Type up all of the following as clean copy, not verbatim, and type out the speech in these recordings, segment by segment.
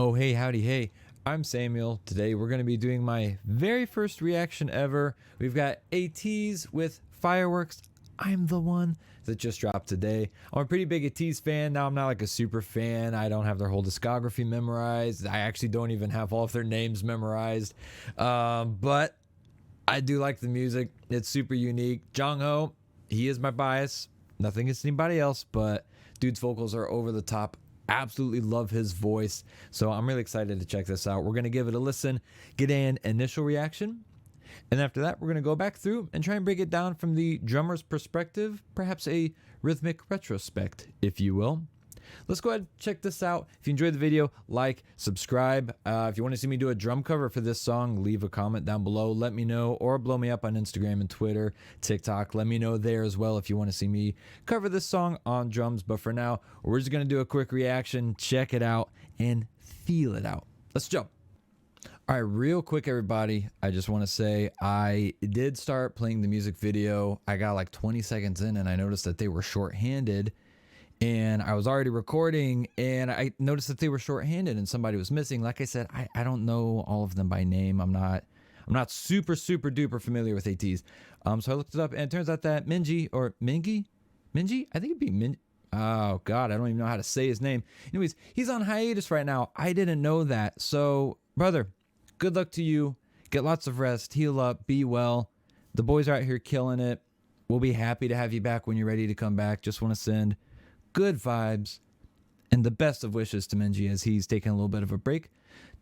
Oh, hey, howdy, hey. I'm Samuel. Today we're going to be doing my very first reaction ever. We've got ATEEZ with Fireworks. I'm the one that just dropped today. I'm a pretty big ATEEZ fan. Now I'm not like a super fan. I don't have their whole discography memorized. I actually don't even have all of their names memorized. But I do like the music. It's super unique. Jongho, he is my bias. Nothing against anybody else, but dude's vocals are over the top. Absolutely love his voice. So I'm really excited to check this out. We're going to give it a listen, get an initial reaction. And after that, we're going to go back through and try and break it down from the drummer's perspective, perhaps a rhythmic retrospect, if you will. Let's go ahead and check this out. If you enjoyed the video, like, subscribe. If you want to see me do a drum cover for this song, leave a comment down below. Let me know, or blow me up on Instagram and Twitter, TikTok. Let me know there as well if you want to see me cover this song on drums. But for now, we're just going to do a quick reaction, check it out, and feel it out. Let's jump. All right, real quick, everybody, I just want to say I did start playing the music video. I got like 20 seconds in, and I noticed that they were shorthanded. And I was already recording, and I noticed that they were shorthanded and somebody was missing. Like I said, I don't know all of them by name. I'm not super duper familiar with ATEEZ. So I looked it up, and it turns out that Mingi, I think it'd be Mingi. Oh God, I don't even know how to say his name. Anyways, he's on hiatus right now. I didn't know that. So brother, good luck to you. Get lots of rest, heal up, be well. The boys are out here killing it. We'll be happy to have you back when you're ready to come back. Just want to send good vibes and the best of wishes to Mingi as he's taking a little bit of a break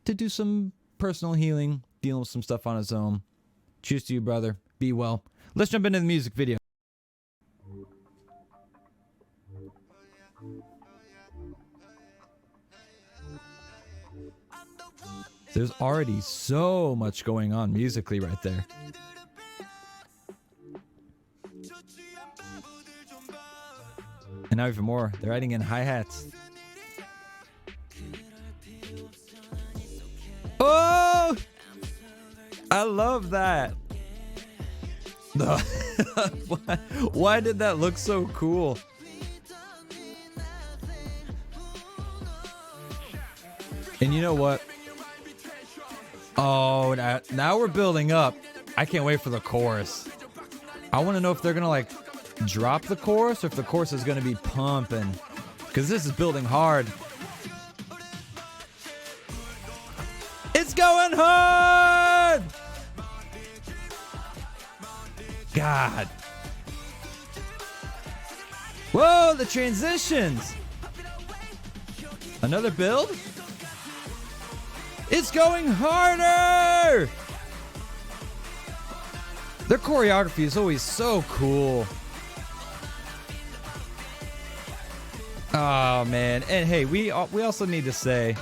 to do some personal healing, dealing with some stuff on his own. Cheers to you, brother. Be well. Let's jump into the music video. There's already so much going on musically right there. And now even more, they're adding in hi-hats. Oh! I love that. Why did that look so cool? And you know what? Oh, now we're building up. I can't wait for the chorus. I want to know if they're going to like drop the chorus or if the chorus is going to be pumping, because this is building hard. It's going hard. God. Whoa, the transitions. Another build. It's going harder. Their choreography is always so cool. Oh man, and hey, we also need to say,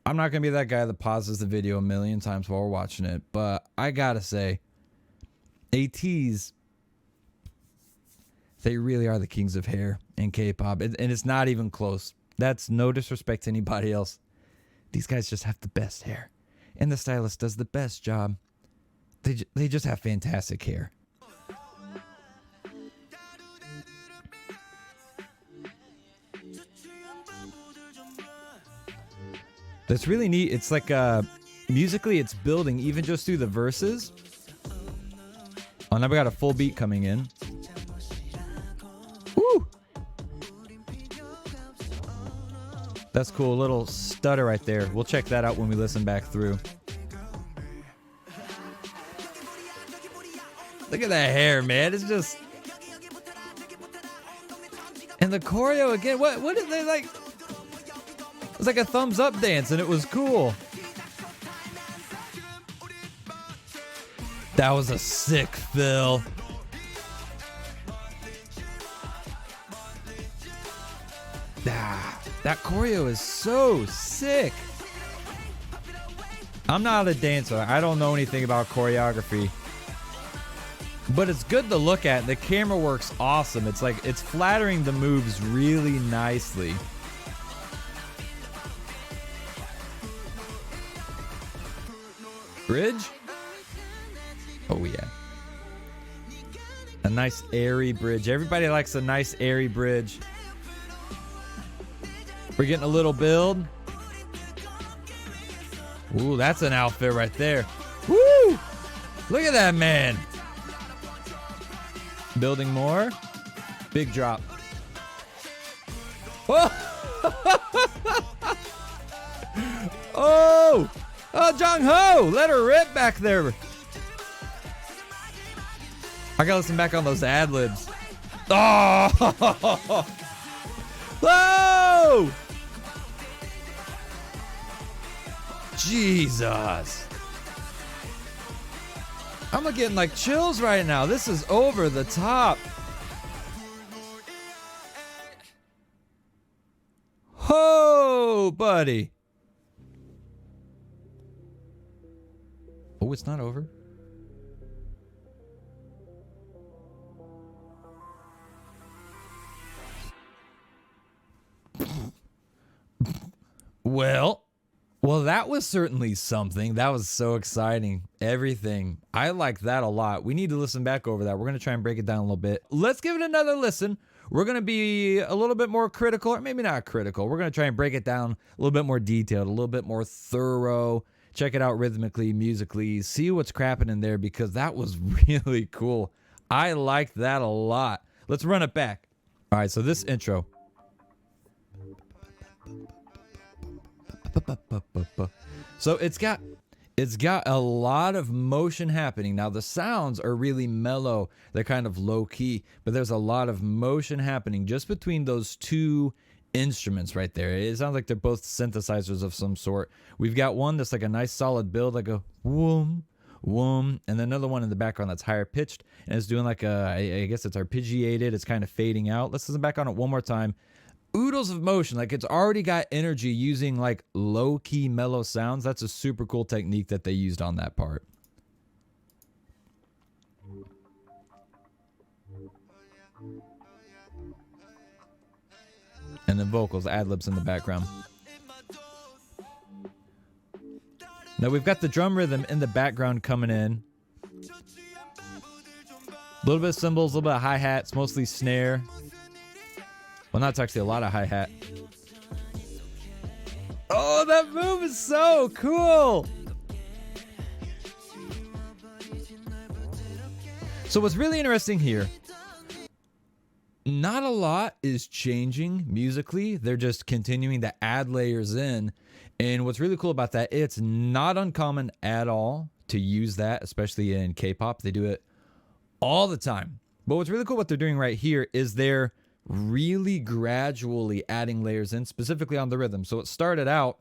I'm not gonna be that guy that pauses the video a million times while we're watching it, but I gotta say, ATEEZ, they really are the kings of hair in K-pop, and it's not even close. That's no disrespect to anybody else. These guys just have the best hair, and the stylist does the best job. They just have fantastic hair. That's really neat. It's like musically it's building even just through the verses. Oh, now we got a full beat coming in. Woo! That's cool. A little stutter right there. We'll check that out when we listen back through. Look at that hair, man. It's just... And the choreo again. What did they like? It was like a thumbs up dance and it was cool. That was a sick fill. That choreo is so sick. I'm not a dancer. I don't know anything about choreography. But it's good to look at. The camera works awesome. It's like it's flattering the moves really nicely. Bridge? Oh yeah. A nice airy bridge. Everybody likes a nice airy bridge. We're getting a little build. Ooh, that's an outfit right there. Woo! Look at that man. Building more. Big drop. Oh! Oh! Oh, Jung Ho! Let her rip back there. I gotta listen back on those ad libs. Oh! Whoa! Jesus. I'm getting like chills right now. This is over the top. Oh, buddy. Oh, it's not over. Well, that was certainly something. That was so exciting. Everything. I like that a lot. We need to listen back over that. We're going to try and break it down a little bit. Let's give it another listen. We're going to be a little bit more critical, or maybe not critical. We're going to try and break it down a little bit more detailed, a little bit more thorough. Check it out rhythmically, musically. See what's crapping in there because that was really cool. I liked that a lot. Let's run it back. All right, so this intro. So it's got a lot of motion happening. Now the sounds are really mellow. They're kind of low key, but there's a lot of motion happening just between those two instruments right there. It sounds like they're both synthesizers of some sort. We've got one that's like a nice solid build, like a whoom, whoom, and then another one in the background that's higher pitched and it's doing like I guess it's arpeggiated. It's kind of fading out. Let's listen back on it one more time. Oodles of motion, like it's already got energy using like low-key mellow sounds. That's a super cool technique that they used on that part. And then vocals, ad-libs in the background. Now we've got the drum rhythm in the background coming in. A little bit of cymbals, a little bit of hi-hats, mostly snare. Well, that's actually a lot of hi-hat. Oh, that move is so cool. So what's really interesting here, not a lot is changing musically. They're just continuing to add layers in. And what's really cool about that, it's not uncommon at all to use that, especially in K-pop. They do it all the time. But what's really cool what they're doing right here is they're really gradually adding layers in, specifically on the rhythm. So it started out,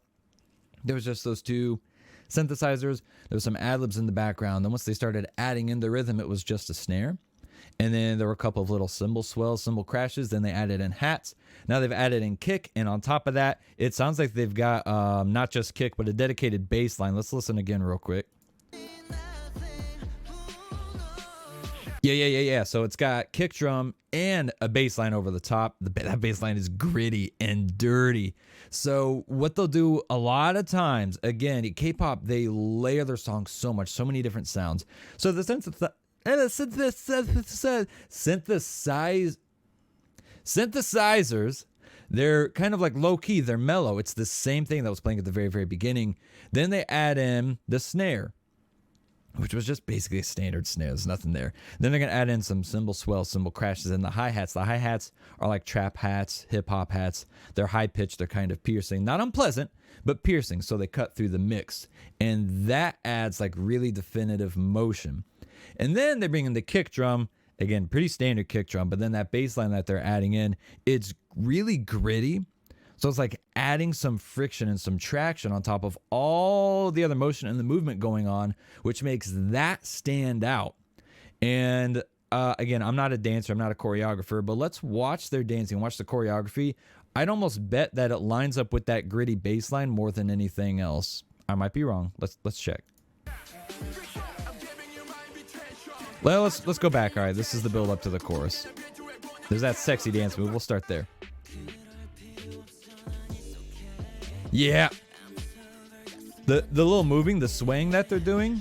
there was just those two synthesizers. There was some ad-libs in the background. Then once they started adding in the rhythm, it was just a snare. And then there were a couple of little cymbal swells, cymbal crashes. Then they added in hats. Now they've added in kick. And on top of that, it sounds like they've got not just kick, but a dedicated bass line. Let's listen again real quick. Yeah. So it's got kick drum and a bass line over the top. That bass line is gritty and dirty. So what they'll do a lot of times, again, in K-pop, they layer their songs so much, so many different sounds. So the synthesizers, they're kind of like low-key. They're mellow. It's the same thing that was playing at the very, very beginning. Then they add in the snare, which was just basically a standard snare. There's nothing there. Then they're going to add in some cymbal swells, cymbal crashes, and the hi-hats. The hi-hats are like trap hats, hip-hop hats. They're high-pitched. They're kind of piercing. Not unpleasant, but piercing, so they cut through the mix. And that adds like really definitive motion. And then they bring in the kick drum. Again, pretty standard kick drum, but then that bass line that they're adding in, it's really gritty. So it's like adding some friction and some traction on top of all the other motion and the movement going on, which makes that stand out. And again, I'm not a dancer, I'm not a choreographer, but let's watch their dancing, watch the choreography. I'd almost bet that it lines up with that gritty bass line more than anything else. I might be wrong. Let's check. Well, let's go back. All right, this is the build up to the chorus. There's that sexy dance move. We'll start there. Yeah. The little moving, the swaying that they're doing.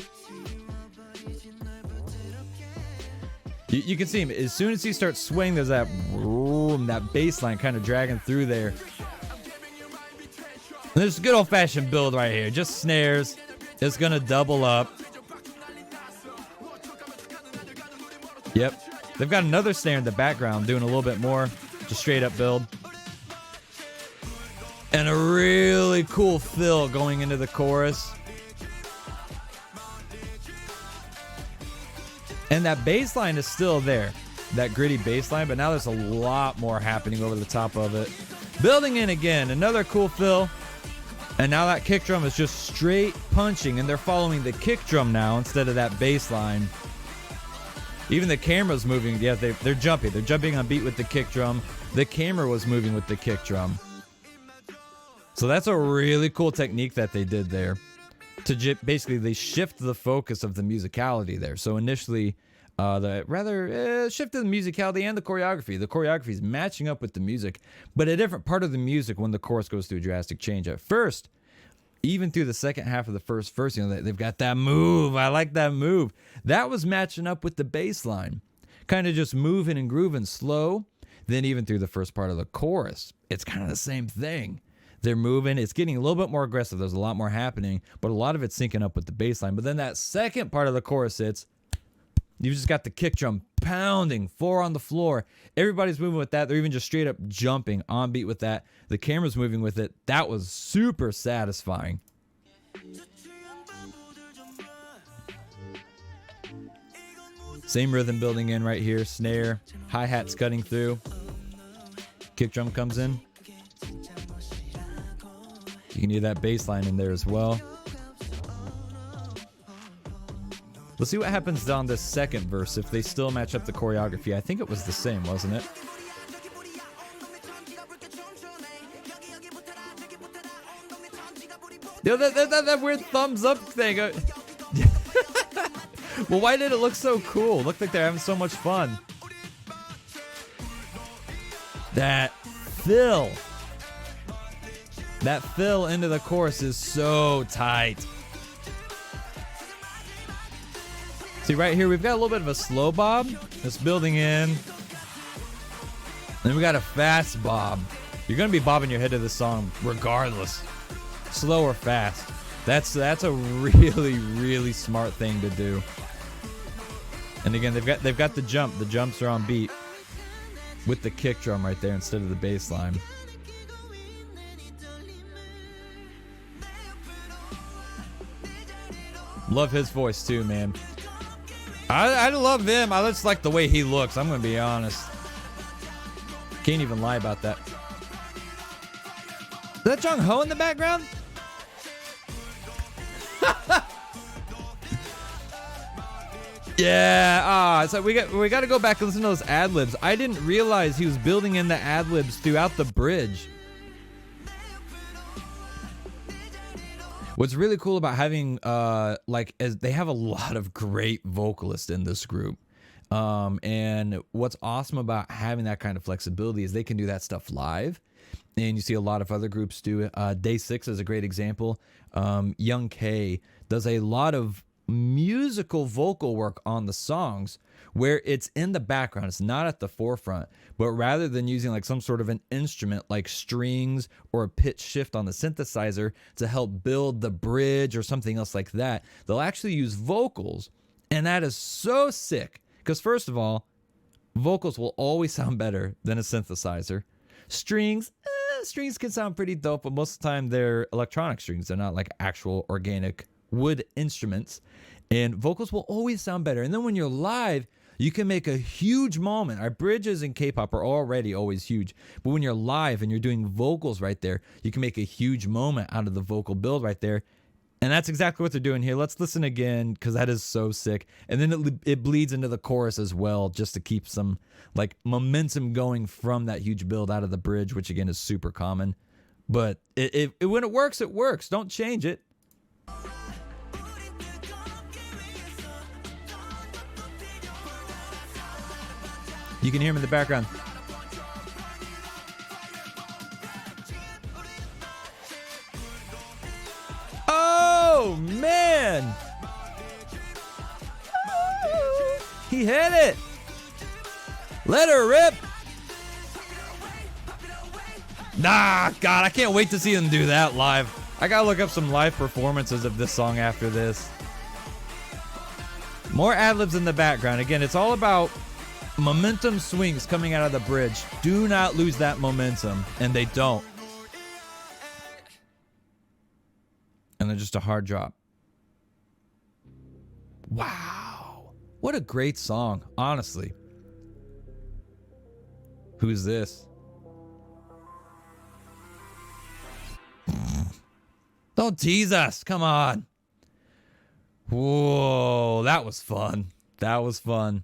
You can see him. As soon as he starts swaying, there's that bass line kind of dragging through there. And there's a good old-fashioned build right here. Just snares. It's going to double up. Yep. They've got another snare in the background doing a little bit more. Just straight up build. And a really cool fill going into the chorus. And that bass line is still there. That gritty bass line, but now there's a lot more happening over the top of it. Building in again, another cool fill. And now that kick drum is just straight punching, and they're following the kick drum now instead of that bass line. Even the camera's moving. Yeah, they're jumping. They're jumping on beat with the kick drum. The camera was moving with the kick drum. So that's a really cool technique that they did there. Basically, they shift the focus of the musicality there. So initially, shifted the musicality and the choreography. The choreography is matching up with the music, but a different part of the music when the chorus goes through a drastic change. At first, even through the second half of the first verse, they've got that move. I like that move. That was matching up with the bass line, kind of just moving and grooving slow. Then even through the first part of the chorus, it's kind of the same thing. They're moving. It's getting a little bit more aggressive. There's a lot more happening, but a lot of it's syncing up with the bass line. But then that second part of the chorus hits. You've just got the kick drum pounding, 4 on the floor. Everybody's moving with that. They're even just straight up jumping on beat with that. The camera's moving with it. That was super satisfying. Same rhythm building in right here. Snare, hi-hats cutting through. Kick drum comes in. You can hear that bass line in there as well. Let's see what happens on this second verse if they still match up the choreography. I think it was the same, wasn't it? Yo, that weird thumbs up thing. Well, why did it look so cool? It looked like they're having so much fun. That fill. That fill into the chorus is so tight. See, right here, we've got a little bit of a slow bob that's building in. Then we got a fast bob. You're going to be bobbing your head to this song regardless. Slow or fast. That's a really, really smart thing to do. And again, they've got the jump. The jumps are on beat with the kick drum right there instead of the bass line. Love his voice too, man. I love him. I just like the way he looks. I'm going to be honest. Can't even lie about that. Is that Jung Ho in the background? Yeah. So we got to go back and listen to those ad libs. I didn't realize he was building in the ad libs throughout the bridge. What's really cool about having, as they have a lot of great vocalists in this group. And what's awesome about having that kind of flexibility is they can do that stuff live. And you see a lot of other groups do it. Day 6 is a great example. Young K does a lot of musical vocal work on the songs where it's in the background. It's not at the forefront, but rather than using like some sort of an instrument like strings or a pitch shift on the synthesizer to help build the bridge or something else like that, they'll actually use vocals. And that is so sick because first of all, vocals will always sound better than a synthesizer. Strings can sound pretty dope, but most of the time they're electronic strings. They're not like actual organic wood instruments. And vocals will always sound better. And then when you're live, you can make a huge moment. Our bridges in K-pop are already always huge. But when you're live and you're doing vocals right there, you can make a huge moment out of the vocal build right there. And that's exactly what they're doing here. Let's listen again because that is so sick. And then it bleeds into the chorus as well just to keep some like momentum going from that huge build out of the bridge, which again is super common. But when it works, it works. Don't change it. You can hear him in the background. Oh, man. He hit it. Let her rip. Nah, God, I can't wait to see them do that live. I gotta look up some live performances of this song after this. More ad-libs in the background. Again, it's all about momentum swings coming out of the bridge. Do not lose that momentum, and they don't. And then just a hard drop. Wow. What a great song, honestly. Who's this? Don't tease us. Come on. Whoa, that was fun. That was fun.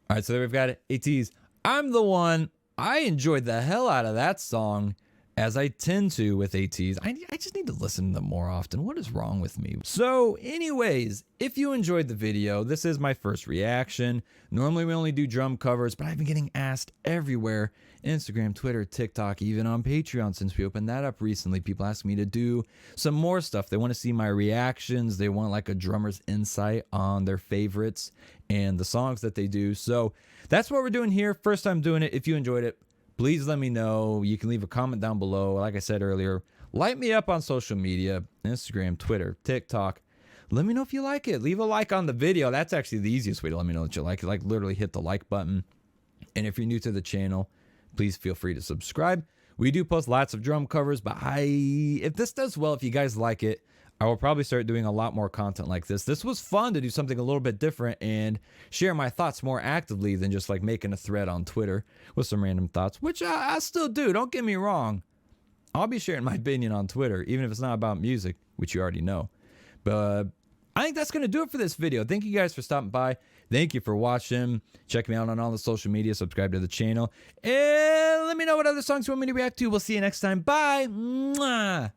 All right, so there we've got it. ATEEZ. I'm the one. I enjoyed the hell out of that song, as I tend to with ATEEZ. I just need to listen to them more often. What is wrong with me? So anyways, if you enjoyed the video, this is my first reaction. Normally we only do drum covers, but I've been getting asked everywhere. Instagram, Twitter, TikTok, even on Patreon since we opened that up recently. People ask me to do some more stuff. They want to see my reactions. They want like a drummer's insight on their favorites and the songs that they do. So that's what we're doing here. First time doing it. If you enjoyed it, please let me know. You can leave a comment down below. Like I said earlier, light me up on social media, Instagram, Twitter, TikTok. Let me know if you like it. Leave a like on the video. That's actually the easiest way to let me know that you like it. Like literally hit the like button. And if you're new to the channel, please feel free to subscribe. We do post lots of drum covers, but if this does well, if you guys like it, I will probably start doing a lot more content like this. This was fun to do something a little bit different and share my thoughts more actively than just like making a thread on Twitter with some random thoughts, which I still do. Don't get me wrong. I'll be sharing my opinion on Twitter, even if it's not about music, which you already know. But I think that's going to do it for this video. Thank you guys for stopping by. Thank you for watching. Check me out on all the social media. Subscribe to the channel. And let me know what other songs you want me to react to. We'll see you next time. Bye. Mwah.